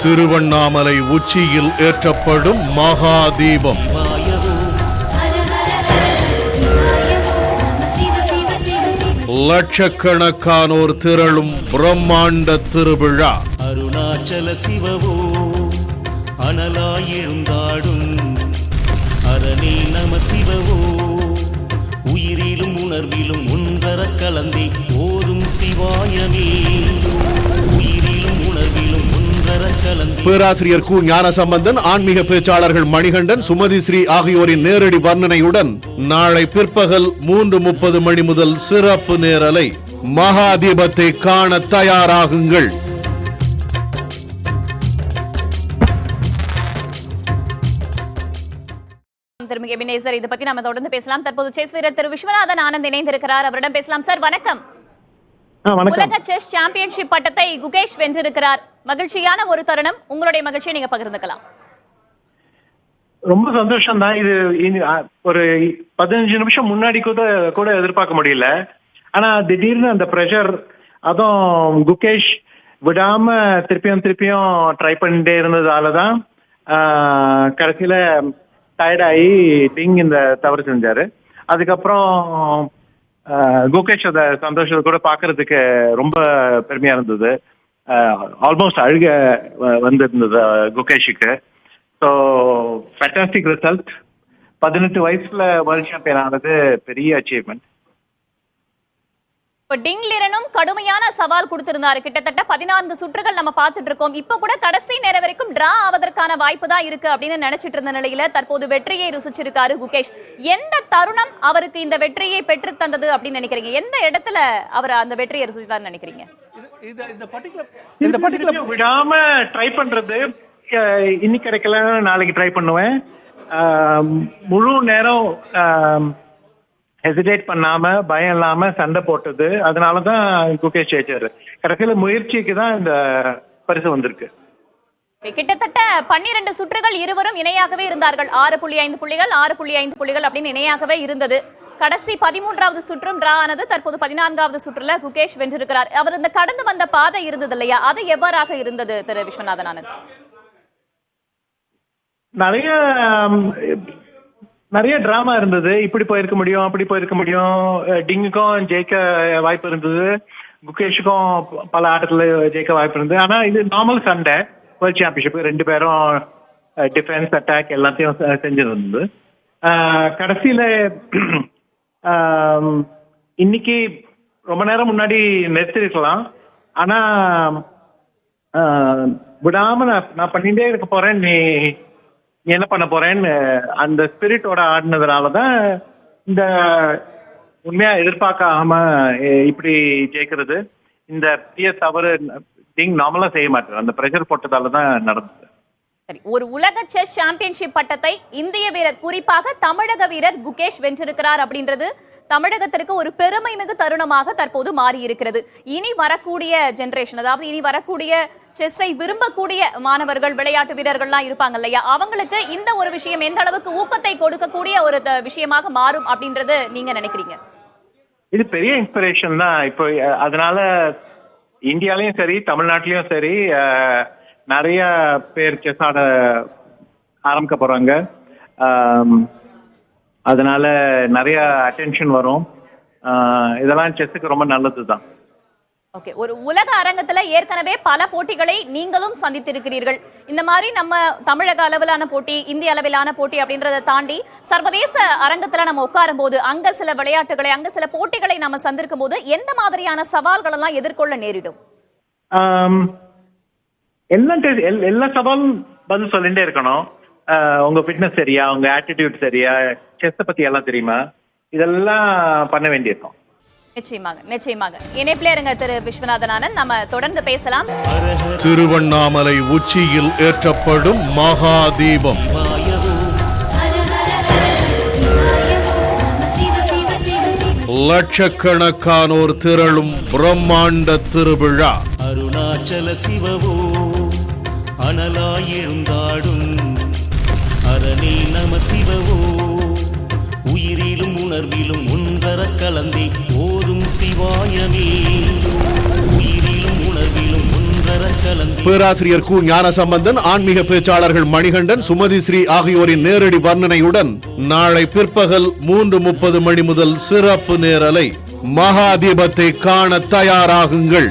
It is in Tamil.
திருவண்ணாமலை உச்சியில் ஏற்றப்படும் மகாதீபம். லட்சக்கணக்கானோர் திரளும் பிரம்மாண்ட திருவிழா. அருணாச்சல சிவவோ அனலாய் எழுந்தாடும் அரணே நம சிவவோ உயிரிலும் உணர்விலும் ஒன்றர கலந்தே ஓதும் சிவாயமே உயிரிலும் உணர்விலும் ஒன்றர கலந்தே. பேராசிரியர் கு ஞானசம்பந்தன், ஆன்மீக பேச்சாளர்கள் மணிகண்டன், சுமதி ஸ்ரீ ஆகியோரின் நேரடி வர்ணனையுடன் நாளை பிற்பகல் 3:30 மணி முதல் சிறப்பு நேரலை. மகாதீபத்தை காண தயாராகுங்கள். இதை பத்தி நாம தொடர்ந்து பேசலாம். தற்போது செஸ் வீரர் திரு விஸ்வநாதன் ஆனந்த் இணைந்திருக்கிறார். அவரிடம் பேசலாம். சார் வணக்கம். உலக செஸ் சாம்பியன்ஷிப் பட்டத்தை குகேஷ் வென்றிருக்கிறார். மகிழ்ச்சியான ஒரு தருணம். உங்களுடைய மகிழ்ச்சியை நீங்க பகிர்ந்துக்கலாம். ரொம்ப சந்தோஷம் தான். இது ஒரு 15 நிமிஷம் முன்னாடி கூட எதிர்பார்க்க முடியல. ஆனா திடீர்னு அந்த ப்ரெஷர், அதுவும் குகேஷ் விடாம திருப்பியும் ட்ரை பண்ணிட்டே இருந்ததாலதான் கடைசியில டயர்டாகி டிங் இந்த தவறு செஞ்சாரு. அதுக்கப்புறம் குகேஷ் அத சந்தோஷத்தை கூட பாக்குறதுக்கு ரொம்ப பெருமையா இருந்தது. ஆல்மோஸ்ட் அழுக வந்திருந்தது குகேஷுக்கு. So fantastic result. 18 வயசுல வேர்ல்ட் சாம்பியன் ஆனது பெரிய அச்சீவ்மெண்ட். இப்ப டிங் லிரனும் கடுமையான சவால் கொடுத்திருந்தாரு. கிட்டத்தட்ட 14 சுற்றுகள் நம்ம பார்த்துட்டு இருக்கோம். இப்ப கூட கடைசி நேரம் வரைக்கும் டிரா ஆவதற்கான வாய்ப்பு தான் இருக்கு அப்படின்னு நினைச்சிட்டு இருந்த நிலையில தற்போது வெற்றியை ருசிச்சிருக்காரு குகேஷ். எந்த தருணம் அவருக்கு இந்த வெற்றியை பெற்று தந்தது அப்படின்னு நினைக்கிறீங்க? எந்த இடத்துல அவர் அந்த வெற்றியை ருசித்தார்னு நினைக்கிறீங்க? விடாம ட்ரை பண்றது. இன்னைக்கு கிடைக்கல, நாளைக்கு ட்ரை பண்ணுவேன். முழு நேரம் ஹெசிடேட் பண்ணாம, பயம் இல்லாம சண்டை போட்டது. அதனாலதான் குகேஷ் ஜெயிச்சாரு. கடைசியில முயற்சிக்கு தான் இந்த பரிசு வந்திருக்கு. கிட்டத்தட்ட 12 சுற்றுகள் இருவரும் இணையாகவே இருந்தார்கள். 6.5 புள்ளிகள் 6.5 புள்ளிகள் அப்படின்னு இணையாகவே இருந்தது. கடைசி 13வது சுற்றும் டிரா ஆனது. தற்போது 14வது சுற்றுல குகேஷ் வென்றிருக்கிறார். அவர் இந்த கடந்து வந்த பாதை இருந்தது இல்லையா, அது எவ்வாறாக இருந்தது திரு விஸ்வநாதன் ஆனந்த்? நிறைய டிராமா இருந்தது. இப்படி போயிருக்க முடியும், அப்படி போயிருக்க முடியும். டிங்குக்கும் ஜெயிக்க வாய்ப்பு இருந்தது, குகேஷுக்கும் பல ஆட்டத்துல ஜெயிக்க வாய்ப்பு இருந்தது. ஆனா இது நார்மல் சண்டை, வேர்ல்ட் சாம்பியன்ஷிப். 2 பேரும் டிஃபென்ஸ், அட்டாக் எல்லாத்தையும் செஞ்சிருந்தது. கடைசியில இன்னைக்கு ரொம்ப நேரம் முன்னாடி நிறுத்திருக்கலாம். ஆனா விடாம நான் பண்ணிட்டே இருக்க போறேன், நீ என்ன பண்ண போறேன்னு அந்த ஸ்பிரிட்டோட ஆடினதுனாலதான் இந்த உண்மையா எதிர்பார்க்காம இப்படி ஜெயிக்கிறது. இந்த பெரிய தவறு நார்மலா செய்ய மாட்டேன், அந்த பிரஷர் போட்டதாலதான் நடந்தது. சரி, ஒரு உலக செஸ் சாம்பியன்ஷிப் பட்டத்தை இந்திய வீரர், குறிப்பாக தமிழக வீரர் குகேஷ் வென்றிருக்கிறார் அப்படின்றது தமிழகத்திற்கு ஒரு பெருமை மிகு தருணமாக தற்போது மாறி இருக்கிறது. இனி வரக்கூடிய ஜெனரேஷன், அதாவது இனி வரக்கூடிய செஸ்ஸை விரும்பக்கூடிய மாணவர்கள், விளையாட்டு வீரர்கள்லாம் இருப்பாங்க இல்லையா, அவங்களுக்கு இந்த ஒரு விஷயம் எந்த அளவுக்கு ஊக்கத்தை கொடுக்கக்கூடிய ஒரு விஷயமாக மாறும் அப்படின்றது நீங்க நினைக்கிறீங்க? இது பெரிய இன்ஸ்பிரேஷன் தான். இப்போ அதனால இந்தியாலயும் சரி, தமிழ்நாட்டிலயும் சரி, நிறைய பேர் செஸ் ஆட ஆரம்பிக்க போறாங்க. அதனால நிறைய அட்டென்ஷன் வரும். இதெல்லாம் செஸ்ஸுக்கு ரொம்ப நல்லதுதான். ஓகே, ஒரு உலக அரங்கத்துல ஏற்கனவே பல போட்டிகளை நீங்களும் சந்தித்திருக்கிறீர்கள். இந்த மாதிரி நம்ம தமிழக அளவிலான போட்டி, இந்திய அளவிலான போட்டி அப்படின்றத தாண்டி சர்வதேச அரங்கத்துல நம்ம உட்காரும் போது அங்க சில விளையாட்டுகளை, அங்க சில போட்டிகளை நம்ம சந்திருக்கும் போது எந்த மாதிரியான சவால்கள் எல்லாம் எதிர்கொள்ள நேரிடும்? எல்லா சவாலும் பதில் சொல்லிட்டே இருக்கணும். உங்க ஃபிட்னஸ் சரியா, உங்க ஆட்டிடியூட் சரியா, செஸ் பத்தி எல்லாம் தெரியுமா, இதெல்லாம் பண்ண வேண்டியிருக்கும். நிச்சயமாக இணைப்பிலே இருங்க திரு விஸ்வநாதன் ஆனந்த். நம்ம தொடர்ந்து பேசலாம். திருவண்ணாமலை உச்சியில் ஏற்றப்படும் மகாதீபம். லட்சக்கணக்கானோர் திரளும் பிரம்மாண்ட திருவிழா. அருணாச்சல சிவவோ அனலாய் எழுந்தாடும் அரணே நம சிவவோ உயிரிலும் உணர்விலும் ஒன்றர கலந்தே ஓதும் சிவாயமே உயிரிலும் உணர்விலும் ஒன்றர கலந்தி பேராசிரியர் கு ஞானசம்பந்தன், ஆன்மீக பேச்சாளர்கள் மணிகண்டன், சுமதி ஸ்ரீ ஆகியோரின் நேரடி வர்ணனையுடன் நாளை பிற்பகல் 3:30 மணி முதல் சிறப்பு நேரலை. மகா தீபத்தை காண தயாராகுங்கள்.